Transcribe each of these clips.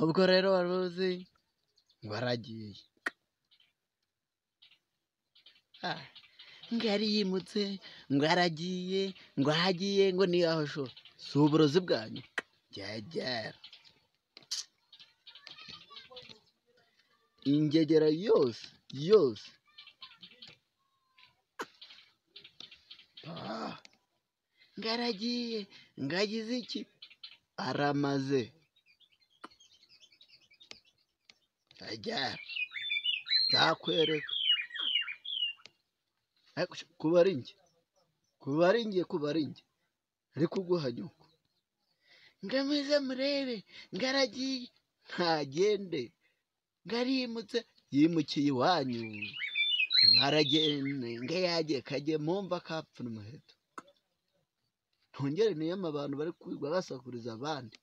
ubwo rero waruzi ngo aragiye ngo yari yimutse ngo aragiye ngo ahagiye ngo ni aho sho si uburozi bwanyu byagera ingegera yose ngo aragiye ngo agize iki aramaze ajyara zakwereka kuba ari njye ariko uguhanyuka ngo muze murebe ngo aragiye ntagende ngo arimutse yimukiye iwanyu aragende ngo yagiye kajye mumva kapfuna umuheto ntongere niyo abantu bari kwigwa basakuriza abandi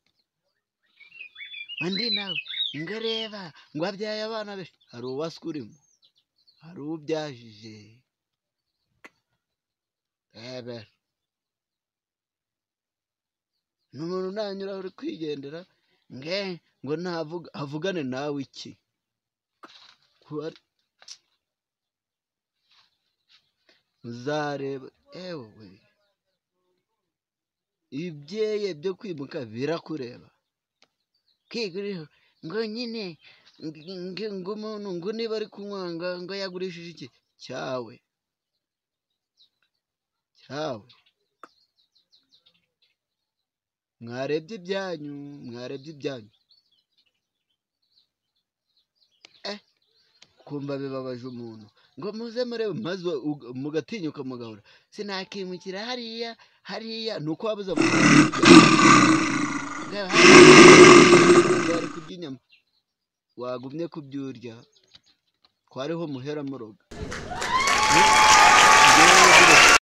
undi nawe ngo reba ngo abyaye abana be hari uwaswe urimo hari ubyajije n'umuntu nanyura uri kwigendera ngo ntavuga avugane nawe iki uzareba ewe ibyeye byo kwimuka birakureba kiguriho ngo nyine ngo umuntu ngo niba ari kunywanga ngo yagurishije iki cyawe mwarebye ibyanyu kumva bibabaje umuntu ngo muze murebe maze mugatinyuka mugahora sinakimukira hariya nuko wabuze bari kurya inyama wagumye kubyurya twariho muhera muroga